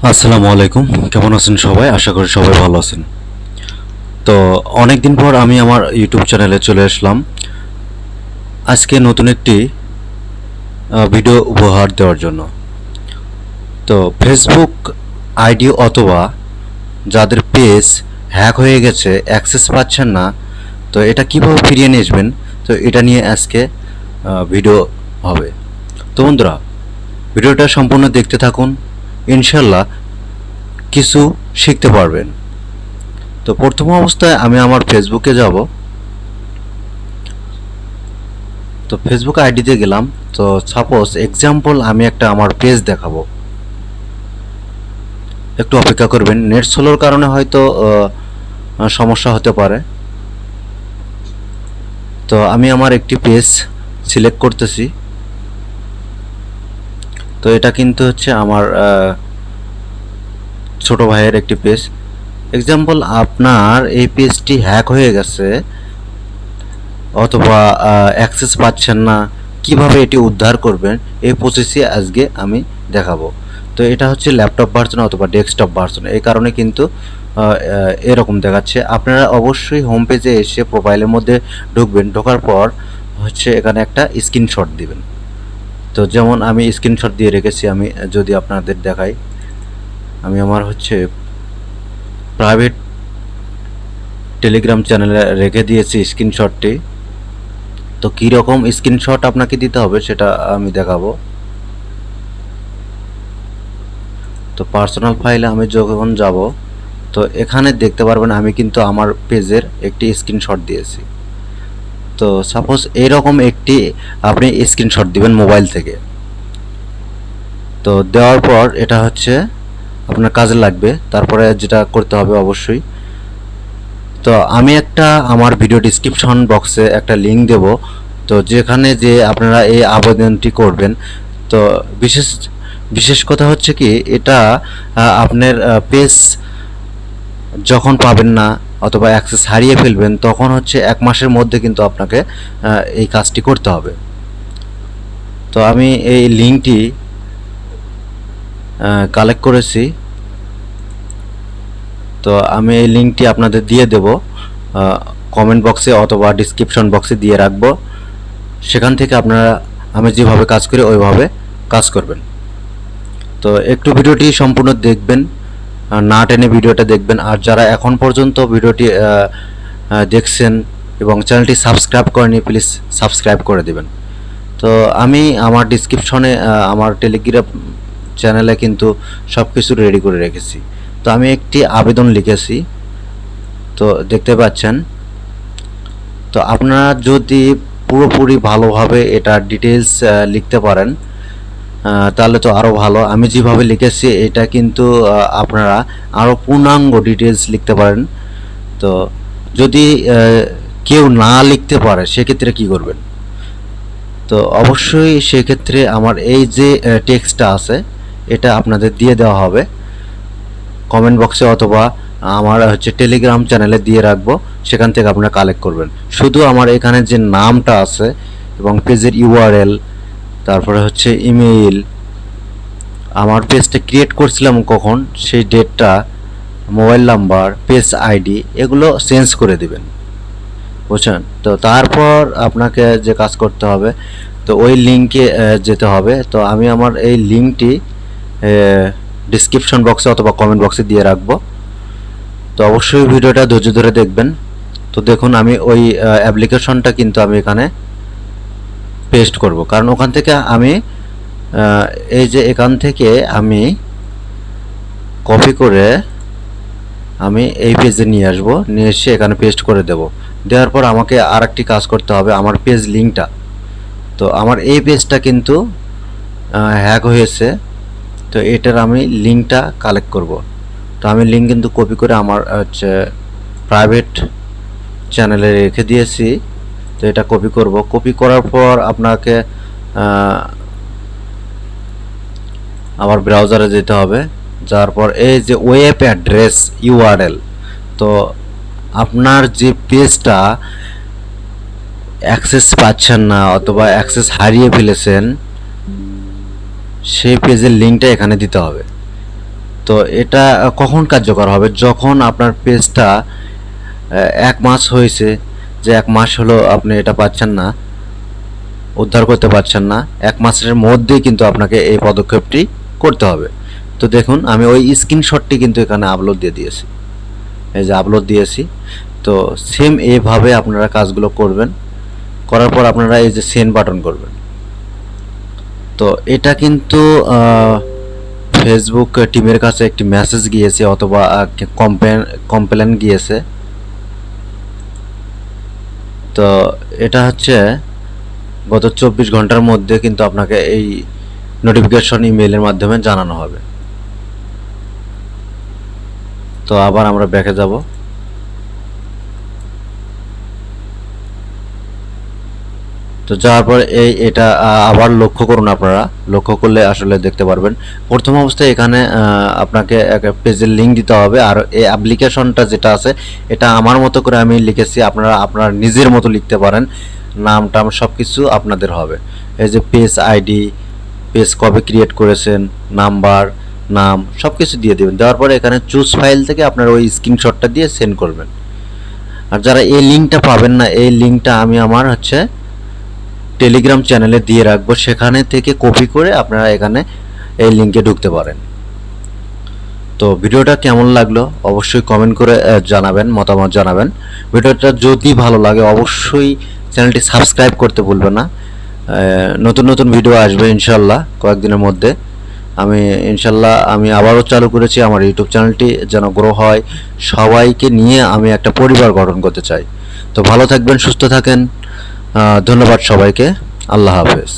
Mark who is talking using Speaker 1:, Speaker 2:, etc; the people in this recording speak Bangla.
Speaker 1: আসসালামু আলাইকুম। কেমন আছেন সবাই? আশা করি সবাই ভালো আছেন। তো অনেক দিন পর আমি আমার ইউটিউব চ্যানেলে চলে আসলাম। আজকে নতুন একটি ভিডিও উপহার দেওয়ার জন্য। তো ফেসবুক আইডি অথবা যাদের পেজ হ্যাক হয়ে গেছে, অ্যাক্সেস পাচ্ছেন না, তো এটা কিভাবে ফিরিয়ে নিয়ে আসবেন, তো এটা নিয়ে আজকে ভিডিও হবে। তো বন্ধুরা, ভিডিওটা সম্পূর্ণ দেখতে থাকুন। ইনশাল্লাহ কিছু শিখতে পারবেন। তো প্রথম অবস্থায় আমি আমার ফেসবুকে যাব। তো ফেসবুক আইডিতে গেলাম। তো সাপোজ এক্সাম্পল আমি একটা আমার পেজ দেখাবো। একটু অপেক্ষা করবেন, নেট স্লোর কারণে হয়তো সমস্যা হতে পারে। তো আমি আমার একটি পেজ সিলেক্ট করতেছি। তো এটা কিন্তু হচ্ছে আমার ছোট ভাইয়ের একটি পেজ। এক্সাম্পল, আপনার এই পেজটি হ্যাক হয়ে গেছে অথবা অ্যাক্সেস পাচ্ছেন না, কিভাবে এটি উদ্ধার করবেন এই প্রসেসই আজকে আমি দেখাবো। তো এটা হচ্ছে ল্যাপটপ ভার্সন অথবা ডেস্কটপ ভার্সন, এই কারণে কিন্তু এরকম দেখাচ্ছে। আপনারা অবশ্যই হোম পেজে এসে প্রোফাইলের মধ্যে ঢুকবেন, ঢোকার পর হচ্ছে এখানে একটা স্ক্রিনশট দিবেন। তো যেমন আমি স্ক্রিনশট দিয়ে রেখেছি, আমি যদি আপনাদের দেখাই, আমি আমার হচ্ছে প্রাইভেট টেলিগ্রাম চ্যানেলে রেখে দিয়েছি স্ক্রিনশটটি। তো কীরকম স্ক্রিনশট আপনাকে দিতে হবে সেটা আমি দেখাবো। তো পার্সোনাল ফাইলে আমি যখন যাব, তো এখানে দেখতে পারবেন আমি কিন্তু আমার পেজের একটি স্ক্রিনশট দিয়েছি। তো সাপোজ এইরকম একটি আপনি স্ক্রিনশট দিবেন মোবাইল থেকে। তো দেওয়ার পর এটা হচ্ছে আপনার কাজে লাগবে। তারপরে যেটা করতে হবে অবশ্যই, তো আমি একটা আমার ভিডিও ডিসক্রিপশন বক্সে একটা লিঙ্ক দেব। তো যেখানে যে আপনারা এই আবেদনটি করবেন। তো বিশেষ বিশেষ কথা হচ্ছে কি, এটা আপনার পেজ যখন পাবেন না অথবা অ্যাক্সেস হারিয়ে ফেলবেন, তখন হচ্ছে 1 মাসের মধ্যে কিন্তু আপনাকে এই কাজটি করতে হবে। তো আমি এই লিঙ্কটি কালেক্ট করেছি। তো আমি এই লিঙ্কটি আপনাদের দিয়ে দেব, কমেন্ট বক্সে অথবা ডিসক্রিপশন বক্সে দিয়ে রাখবো। সেখান থেকে আপনারা আমি যেভাবে কাজ করি ওইভাবে কাজ করবেন। তো একটু ভিডিওটি সম্পূর্ণ দেখবেন, না টেনে ভিডিওটা দেখবেন। আর যারা এখন পর্যন্ত ভিডিওটি দেখছেন এবং চ্যানেলটি সাবস্ক্রাইব করেনি, প্লিজ সাবস্ক্রাইব করে দেবেন। তো আমি আমার ডিসক্রিপশনে আমার টেলিগ্রাম চ্যানেলে কিন্তু সব কিছু রেডি করে রেখেছি। তো আমি একটি আবেদন লিখেছি, তো দেখতে পাচ্ছেন। তো আপনারা যদি পুরোপুরি ভালোভাবে এটা ডিটেলস লিখতে পারেন, তাহলে তো আরও ভালো। আমি যেভাবে লিখেছি এটা কিন্তু আপনারা আরও পূর্ণাঙ্গ ডিটেলস লিখতে পারেন। তো যদি কেউ না লিখতে পারে সেক্ষেত্রে কি করবেন? তো অবশ্যই সেক্ষেত্রে আমার এই যে টেক্সটটা আছে এটা আপনাদের দিয়ে দেওয়া হবে কমেন্ট বক্সে, অথবা আমার হচ্ছে টেলিগ্রাম চ্যানেলে দিয়ে রাখবো, সেখান থেকে আপনারা কালেক্ট করবেন। শুধু আমার এখানে যে নামটা আছে এবং পেজের ইউআরএল, তারপরে হচ্ছে ইমেইল, আমার পেজটা ক্রিয়েট করছিলাম কখন সেই ডেটটা, মোবাইল নাম্বার, পেজ আইডি, এগুলো চেঞ্জ করে দিবেন, বুঝছেন? তো তারপর আপনাকে যে কাজ করতে হবে, তো ওই লিঙ্কে যেতে হবে। তো আমি আমার এই লিঙ্কটি ডিসক্রিপশন বক্সে অথবা কমেন্ট বক্সে দিয়ে রাখবো। তো অবশ্যই ভিডিওটা ধৈর্য ধরে দেখবেন। তো দেখুন আমি ওই অ্যাপ্লিকেশনটা কিন্তু আমি এখানে পেস্ট করব, কারণ ওখান থেকে আমি এই যে এখান থেকে আমি কপি করে আমি এই পেজে নিয়ে আসব, নিয়ে এসে এখানে পেস্ট করে দেব। দেওয়ার পর আমাকে আর একটি কাজ করতে হবে, আমার পেজ লিঙ্কটা। তো আমার এই পেজটা কিন্তু হ্যাক হয়েছে, তো এটার আমি লিঙ্কটা কালেক্ট করব। তো আমি লিঙ্ক কিন্তু কপি করে আমার হচ্ছে প্রাইভেট চ্যানেলে রেখে দিয়েছি। তো এটা কপি করব। কপি করার পর আপনাকে আমার ব্রাউজারে যেতে হবে। যাওয়ার পর এই যে ওয়েব অ্যাড্রেস ইউআরএল, তো আপনার যে পেজটা অ্যাক্সেস পাচ্ছেন না অথবা অ্যাক্সেস হারিয়ে ফেলেছেন, সেই পেজের লিঙ্কটা এখানে দিতে হবে। তো এটা কখন কার্যকর হবে? যখন আপনার পেজটা 1 মাস হয়েছে, যে 1 মাস হলো আপনি এটা পাচ্ছেন না, উদ্ধার করতে পারছেন না, 1 মাসের মধ্যেই কিন্তু আপনাকে এই পদক্ষেপটি করতে হবে। তো দেখুন আমি ওই স্ক্রিনশটটি কিন্তু এখানে আপলোড দিয়ে দিয়েছি, এই যে আপলোড দিয়েছি। তো সেম এইভাবে আপনারা কাজগুলো করবেন, করার পর আপনারা এই যে সেন্ড বাটন করবেন। তো এটা কিন্তু ফেসবুক টিমের কাছে একটি মেসেজ গিয়েছে অথবা কমপ্লেন গিয়েছে। তো এটা হচ্ছে গত 24 ঘন্টার মধ্যে কিন্তু আপনাকে এই নোটিফিকেশন ইমেইলের মাধ্যমে জানানো হবে। তো আবার আমরা ব্যাকে যাব। তো যাওয়ার পর এটা আবার লক্ষ্য করুন, আপনারা লক্ষ্য করলে আসলে দেখতে পারবেন। প্রথম অবস্থায় এখানে আপনাকে একটা পেজের লিঙ্ক দিতে হবে, আর এই অ্যাপ্লিকেশনটা যেটা আছে এটা আমার মতো করে আমি লিখেছি, আপনারা আপনার নিজের মতো লিখতে পারেন, নাম টাম সব কিছু আপনাদের হবে। এই যে পেজ আইডি, পেজ কবে ক্রিয়েট করেছেন, নাম্বার, নাম সব কিছু দিয়ে দেবেন। দেওয়ার পরে এখানে চুজ ফাইল থেকে আপনার ওই স্ক্রিনশটটা দিয়ে সেন্ড করবেন। আর যারা এই লিঙ্কটা পাবেন না, এই লিঙ্কটা আমি আমার হচ্ছে টেলিগ্রাম চ্যানেলে দিয়ে রাখবো, সেখানে থেকে কপি করে আপনারা এখানে এই লিঙ্কে ঢুকতে পারেন। তো ভিডিওটা কেমন লাগলো অবশ্যই কমেন্ট করে জানাবেন, মতামত জানাবেন। ভিডিওটা যদি ভালো লাগে অবশ্যই চ্যানেলটি সাবস্ক্রাইব করতে ভুলবেন না। নতুন নতুন ভিডিও আসবে ইনশাল্লাহ কয়েকদিনের মধ্যে। আমি আবারও চালু করেছি আমার ইউটিউব চ্যানেলটি যেন গ্রো হয়, সবাইকে নিয়ে আমি একটা পরিবার গঠন করতে চাই। তো ভালো থাকবেন, সুস্থ থাকেন, ধন্যবাদ সবাইকে, আল্লাহ হাফেজ।